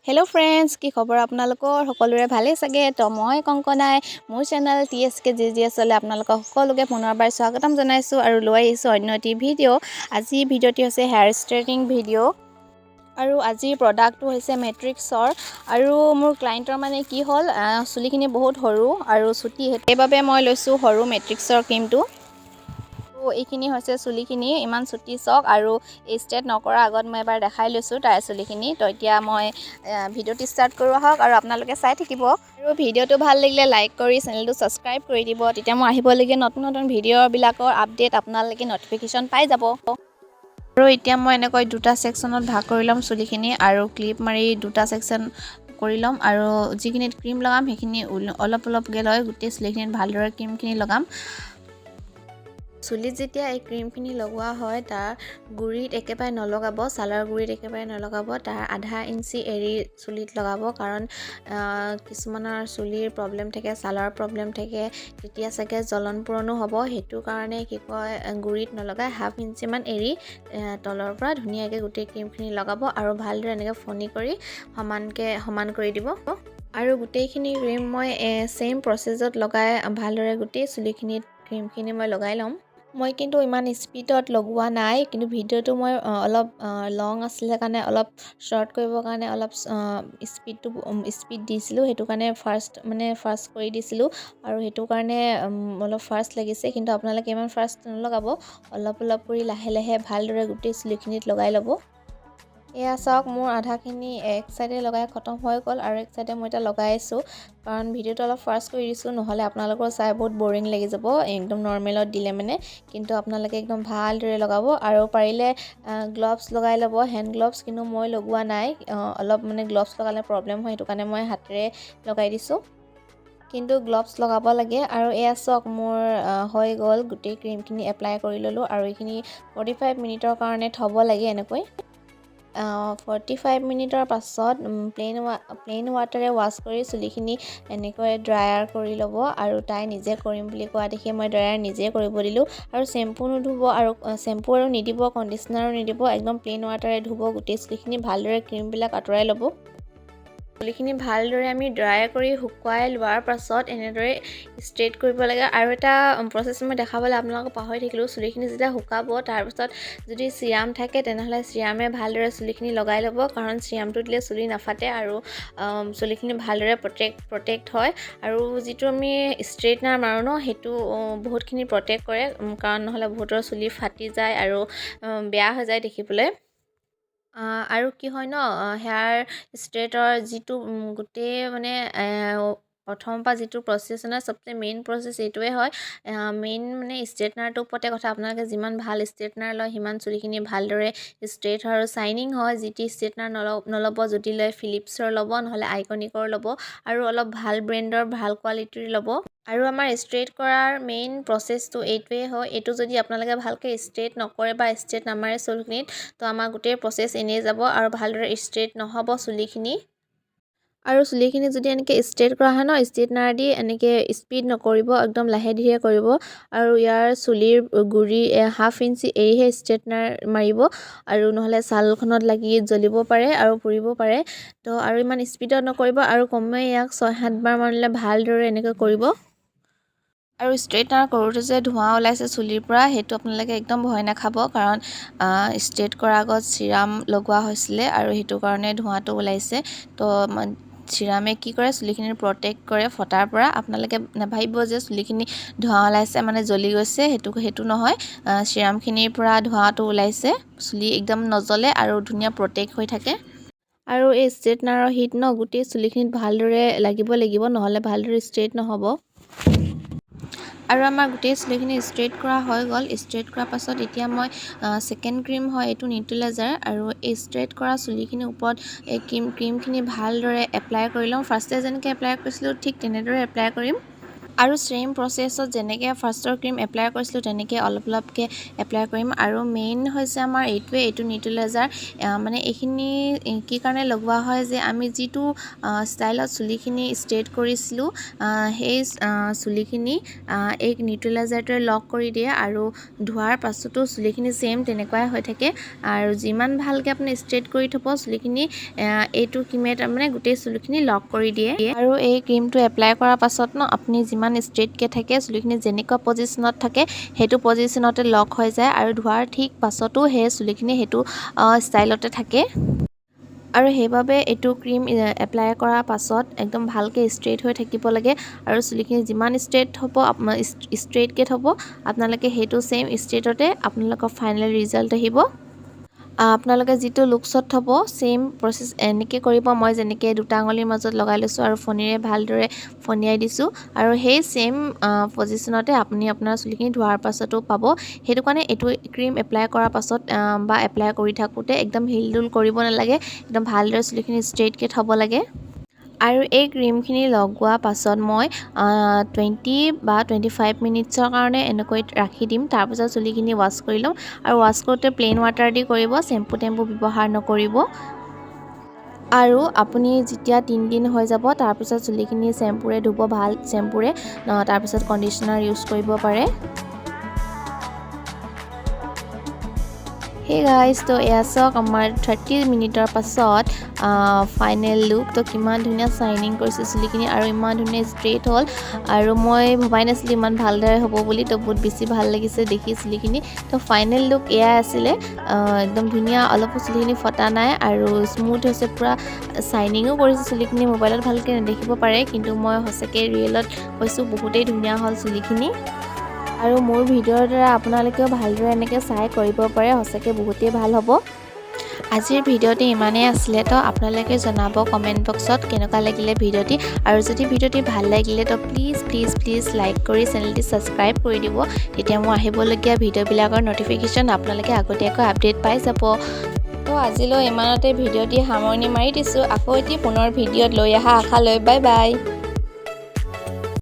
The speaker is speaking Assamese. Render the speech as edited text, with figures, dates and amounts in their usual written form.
হেল্ল' ফ্ৰেণ্ডছ, কি খবৰ আপোনালোকৰ? সকলোৰে ভালেই চাগে? তো মই কংকনাই মোৰ চেনেল TSKJJSলৈ আপোনালোকক সকলোকে পুনৰবাৰ স্বাগতম জনাইছোঁ আৰু লৈ আহিছোঁ অন্য এটি ভিডিঅ'। আজিৰ ভিডিঅ'টি হৈছে হেয়াৰ ষ্ট্ৰেইটিং ভিডিঅ'। আৰু আজিৰ প্ৰডাক্টটো হৈছে মেট্ৰিক্সৰ। আৰু মোৰ ক্লাইণ্টৰ মানে কি হ'ল, চুলিখিনি বহুত সৰু আৰু চুটি, সেইবাবে মই লৈছোঁ সৰু মেট্ৰিক্সৰ ক্ৰীমটো। এইখিনি হৈছে চুলিখিনি, ইমান চুটি চক আৰু ষ্ট্ৰেট নকৰাৰ আগত মই এবাৰ দেখাই লৈছোঁ তাইৰ চুলিখিনি। তো এতিয়া মই ভিডিঅ'টো ষ্টাৰ্ট কৰোঁ আহক আৰু আপোনালোকে চাই থাকিব। আৰু ভিডিঅ'টো ভাল লাগিলে লাইক কৰি চেনেলটো ছাবস্ক্ৰাইব কৰি দিব, তেতিয়া মই আহিবলগীয়া নতুন নতুন ভিডিঅ'বিলাকৰ আপডেট আপোনালোকে ন'টিফিকেশ্যন পাই যাব। আৰু এতিয়া মই এনেকৈ দুটা ছেকশ্যনত ভাগ কৰি ল'ম চুলিখিনি আৰু ক্লিপ মাৰি দুটা ছেকশ্যন কৰি ল'ম। আৰু যিখিনিত ক্ৰীম লগাম সেইখিনি অলপ অলপকৈ লৈ গোটেই চুলিখিনিত ভালদৰে ক্ৰীমখিনি লগাম। চুলিত যেতিয়া এই ক্ৰীমখিনি লগোৱা হয়, তাৰ গুৰিত একেবাৰে নলগাব, ছালৰ গুৰিত একেবাৰে নলগাব, তাৰ আধা ইঞ্চি এৰি চুলিত লগাব। কাৰণ কিছুমানৰ চুলিৰ প্ৰব্লেম থাকে, ছালৰ প্ৰব্লেম থাকে, তেতিয়া চাগে জ্বলন পোৰণো হ'ব। সেইটো কাৰণে কি কয়, গুৰিত নলগাই হাফ ইঞ্চিমান এৰি তলৰ পৰা ধুনীয়াকৈ গোটেই ক্ৰীমখিনি লগাব আৰু ভালদৰে এনেকৈ ফনি কৰি সমান কৰি দিব। আৰু গোটেইখিনি ক্ৰীম মই ছেইম প্ৰচেছত লগাই ভালদৰে গোটেই চুলিখিনিত ক্ৰীমখিনি মই লগাই ল'ম। মই কিন্তু ইমান স্পীডত লগোৱা নাই, কিন্তু ভিডিঅ'টো মই অলপ লং আছিলে কাৰণে অলপ শ্বৰ্ট কৰিবৰ কাৰণে অলপ স্পীড দিছিলোঁ। সেইটো কাৰণে ফাৰ্ষ্ট কৰি দিছিলোঁ আৰু সেইটো কাৰণে অলপ ফাৰ্ষ্ট লাগিছে। কিন্তু আপোনালোকে ইমান ফাৰ্ষ্ট নলগাব, অলপ অলপ কৰি লাহে লাহে ভালদৰে গোটেই চুলিখিনিত লগাই ল'ব। এয়া চাওক, মোৰ আধাখিনি এক চাইডে লগাই খতম হৈ গ'ল আৰু এক চাইডে মই এতিয়া লগাই আছোঁ। কাৰণ ভিডিঅ'টো অলপ ফাৰ্ষ্ট কৰি দিছোঁ, নহ'লে আপোনালোকৰ চাই বহুত বৰিং লাগি যাব একদম নৰ্মেলত দিলে মানে। কিন্তু আপোনালোকে একদম ভালদৰে লগাব আৰু পাৰিলে গ্লভছ লগাই ল'ব, হেণ্ড গ্লভছ। কিন্তু মই লগোৱা নাই, অলপ গ্লভছ লগালে প্ৰব্লেম হয়, সেইটো কাৰণে মই হাতেৰে লগাই দিছোঁ। কিন্তু গ্লভছ লগাব লাগে। আৰু এয়া চাওক, মোৰ হৈ গ'ল, গোটেই ক্ৰীমখিনি এপ্লাই কৰি ল'লোঁ আৰু এইখিনি 45 মিনিটৰ কাৰণে থ'ব লাগে এনেকৈ। 45 মিনিটৰ পাছত প্লেইন ৱাটাৰে ৱাছ কৰি চুলিখিনি এনেকৈ ড্ৰায়াৰ কৰি ল'ব। আৰু তাই নিজে কৰিম বুলি কোৱা দেখি মই ড্ৰায়াৰ নিজে কৰিব দিলোঁ। আৰু চেম্পু নুধুব, আৰু চেম্পু আৰু নিদিব, কণ্ডিচনাৰো নিদিব, একদম প্লেইন ৱাটাৰে ধুব গোটেই চুলিখিনি, ভালদৰে ক্ৰীমবিলাক আঁতৰাই ল'ব। চুলিখিনি ভালদৰে আমি ড্ৰাই কৰি শুকুৱাই লোৱাৰ পাছত এনেদৰে ষ্ট্ৰেইট কৰিব লাগে। আৰু এটা প্ৰচেছ মই দেখাবলৈ আপোনালোকক পাহৰি থাকিলোঁ। চুলিখিনি যেতিয়া শুকাব, তাৰপিছত যদি চিৰাম থাকে তেনেহ'লে চিৰামে ভালদৰে চুলিখিনি লগাই ল'ব। কাৰণ চিৰামটো দিলে চুলি নাফাটে আৰু চুলিখিনি ভালদৰে প্ৰটেক্ট হয়। আৰু যিটো আমি ষ্ট্ৰেইটনাৰ মাৰোঁ ন, সেইটো বহুতখিনি প্ৰটেক্ট কৰে, কাৰণ নহ'লে বহুতৰ চুলি ফাটি যায় আৰু বেয়া হৈ যায় দেখিবলৈ। আৰু কি হয় ন, হেয়াৰ ষ্ট্ৰেইটৰ যিটো গোটেই প্ৰথমৰ পৰা যিটো প্ৰচেছ হয়, চবচে মেইন প্ৰচেছ এইটোৱে হয়। মেইন ষ্ট্ৰেইটনাৰটোৰ ওপৰতে কথা, আপোনালোকে যিমান ভাল ষ্ট্ৰেইটনাৰ লয় সিমান চুলিখিনি ভালদৰে ষ্ট্ৰেইট হয় আৰু শ্বাইনিং হয়। যিটি ষ্ট্ৰেইটনাৰ নল'ব, যদি লয় ফিলিপছৰ ল'ব, নহ'লে আইকনিকৰ ল'ব, আৰু অলপ ভাল ব্ৰেণ্ডৰ ভাল কোৱালিটিৰ ল'ব। আৰু আমাৰ ষ্ট্ৰেইট কৰাৰ মেইন প্ৰচেছটো এইটোৱে হয়। এইটো যদি আপোনালোকে ভালকৈ ষ্ট্ৰেইট নকৰে বা ষ্ট্ৰেইট নামাৰে চুলিখিনিত, তো আমাৰ গোটেই প্ৰচেছ এনেই যাব আৰু ভালদৰে ষ্ট্ৰেইট নহ'ব চুলিখিনি। আৰু চুলিখিনি যদি এনেকৈ ষ্ট্ৰেইট কৰা হয় ন, ষ্ট্ৰেইটনাৰ দি এনেকৈ স্পীড নকৰিব, একদম লাহে ধীৰে কৰিব। আৰু ইয়াৰ চুলিৰ গুৰি হাফ ইঞ্চি এৰিহে ষ্ট্ৰেইটনাৰ মাৰিব, আৰু নহ'লে ছালখনত লাগি জ্বলিব পাৰে আৰু পুৰিব পাৰে। তো আৰু ইমান স্পীডত নকৰিব, আৰু কমেও ইয়াক 6-7 বাৰ মাৰিলে ভালদৰে এনেকৈ কৰিব। আৰু ষ্ট্ৰেইটনাৰ কৰোঁতে যে ধোঁৱা ওলাইছে চুলিৰ পৰা, সেইটো আপোনালোকে একদম ভয় নাখাব, কাৰণ ষ্ট্ৰেইট কৰাৰ আগত চিৰাম লগোৱা হৈছিলে আৰু সেইটো কাৰণে ধোঁৱাটো ওলাইছে। তো চিৰামে কি কৰে, চুলিখিনি প্ৰটেক্ট কৰে ফটাৰ পৰা। আপোনালোকে নাভাবিব যে চুলিখিনি ধোঁৱা ওলাইছে জ্বলি গৈছে, সেইটো নহয়। চিৰামখিনিৰ পৰা ধোঁৱাটো ওলাইছে, চুলি একদম নজ্বলে আৰু ধুনীয়া প্ৰটেক্ট হৈ থাকে। আৰু এই ষ্ট্ৰেইটনাৰৰ হিট ন, গোটেই চুলিখিনিত ভালদৰে লাগিব, নহ'লে ভালদৰে ষ্ট্ৰেইট নহ'ব। আৰু আমাৰ গোটেই চুলিখিনি ষ্ট্ৰেইট কৰা হৈ গ'ল। ষ্ট্ৰেইট কৰাৰ পাছত এতিয়া মই ছেকেণ্ড ক্ৰীম হয়, এইটো নিউট্ৰেলাইজাৰ, আৰু এই ষ্ট্ৰেইট কৰা চুলিখিনিৰ ওপৰত এই ক্ৰীমখিনি ভালদৰে এপ্লাই কৰি লওঁ। ফাৰ্ষ্টে যেনেকৈ এপ্লাই কৰিছিলোঁ ঠিক তেনেদৰে এপ্লাই কৰিম। আৰু ছেম প্ৰচেছত যেনেকৈ ফাৰ্ষ্টৰ ক্ৰীম এপ্লাই কৰিছিলোঁ তেনেকৈ অলপ অলপকৈ এপ্লাই কৰিম আৰু মেইন হৈছে আমাৰ এইটো নিউট্ৰেলাইজাৰ মানে এইখিনি কি কাৰণে লগোৱা হয় যে আমি যিটো ষ্টাইলত চুলিখিনি ষ্ট্ৰেইট কৰিছিলোঁ সেই চুলিখিনি এই নিউট্ৰেলাইজাৰটোৱে লক কৰি দিয়ে আৰু ধোৱাৰ পাছতো চুলিখিনি ছেম তেনেকুৱাই হৈ থাকে আৰু যিমান ভালকৈ আপুনি ষ্ট্ৰেইট কৰি থ'ব চুলিখিনি এইটো ক্ৰীমে তাৰমানে গোটেই চুলিখিনি লক কৰি দিয়ে আৰু এই ক্ৰীমটো এপ্লাই কৰাৰ পাছত আপুনি যিমান ষ্ট্ৰেইটকৈ থাকে চুলিখিনি যেনেকুৱা পজিশ্যনত থাকে সেইটো পজিশ্যনতে লক হৈ যায় আৰু ধোৱাৰ ঠিক পাছতো সেই চুলিখিনি সেইটো ষ্টাইলতে থাকে আৰু সেইবাবে এইটো ক্ৰীম এপ্লাই কৰাৰ পাছত একদম ভালকৈ ষ্ট্ৰেইট হৈ থাকিব লাগে আৰু চুলিখিনি যিমান ষ্ট্ৰেইট হ'ব ষ্ট্ৰেইটকৈ থ'ব আপোনালোকে সেইটো ছেম ষ্ট্ৰেইটতে আপোনালোকৰ ফাইনেল ৰিজাল্ট আহিব আপোনালোকে যিটো লুকছত থ'ব ছেম প্ৰচেছ এনেকৈ কৰিব মই যেনেকৈ দুটা আঙুলিৰ মাজত লগাই লৈছোঁ আৰু ফণীৰে ভালদৰে ফণিয়াই দিছোঁ আৰু সেই ছেম পজিশ্যনতে আপুনি আপোনাৰ চুলিখিনি ধোৱাৰ পাছতো পাব সেইটো কাৰণে এইটো ক্ৰীম এপ্লাই কৰাৰ পাছত বা এপ্লাই কৰি থাকোঁতে একদম হিলডুল কৰিব নালাগে একদম ভালদৰে চুলিখিনি ষ্ট্ৰেইটকৈ থ'ব লাগে আৰু এই ক্ৰীমখিনি লগোৱা পাছত মই 20 বা 25 মিনিটছৰ কাৰণে এনেকৈ ৰাখি দিম তাৰপিছত চুলিখিনি ৱাছ কৰি ল'ম আৰু ৱাছ কৰোঁতে প্লেইন ৱাটাৰ দি কৰিব চেম্পু টেম্পু ব্যৱহাৰ নকৰিব আৰু আপুনি যেতিয়া 3 দিন হৈ যাব তাৰপিছত চুলিখিনি চেম্পুৰে ধুব ভাল চেম্পুৰে তাৰপিছত কণ্ডিশ্যনাৰ ইউজ কৰিব পাৰে হে গাইজ তো এয়া চাওক আমাৰ 30 মিনিটৰ পাছত ফাইনেল লুক তো কিমান ধুনীয়া শ্বাইনিং কৰিছে চুলিখিনি আৰু ইমান ধুনীয়া ষ্ট্ৰেইট হ'ল আৰু মই ভবাই নাছিলোঁ ইমান ভালদৰে হ'ব বুলি তো বহুত বেছি ভাল লাগিছে দেখি চুলিখিনি তো ফাইনেল লুক এয়াই আছিলে একদম ধুনীয়া অলপো চুলিখিনি ফটা নাই আৰু স্মুথ হৈছে পূৰা শ্বাইনিঙো কৰিছে চুলিখিনি মোবাইলত ভালকৈ নেদেখিব পাৰে কিন্তু মই সঁচাকৈ ৰিয়েলত কৈছোঁ বহুতেই ধুনীয়া হ'ল চুলিখিনি আৰু মোৰ ভিডিঅ'ৰ দ্বাৰা আপোনালোকেও ভালদৰে এনেকৈ চাই কৰিব পাৰে সঁচাকৈ বহুতেই ভাল হ'ব আজিৰ ভিডিঅ'টি ইমানেই আছিলে তো আপোনালোকে জনাব কমেণ্ট বক্সত কেনেকুৱা লাগিলে ভিডিঅ'টি আৰু যদি ভিডিঅ'টি ভাল লাগিলে তো প্লিজ লাইক কৰি চেনেলটি ছাবস্ক্ৰাইব কৰি দিব তেতিয়া মোৰ আহিবলগীয়া ভিডিঅ'বিলাকৰ ন'টিফিকেশ্যন আপোনালোকে আগতীয়াকৈ আপডেট পাই যাব তো আজিলৈ ইমানতে ভিডিঅ'টি সামৰণি মাৰি দিছোঁ আকৌ এটি পুনৰ ভিডিঅ'ত লৈ অহা আশালৈ বাই বাই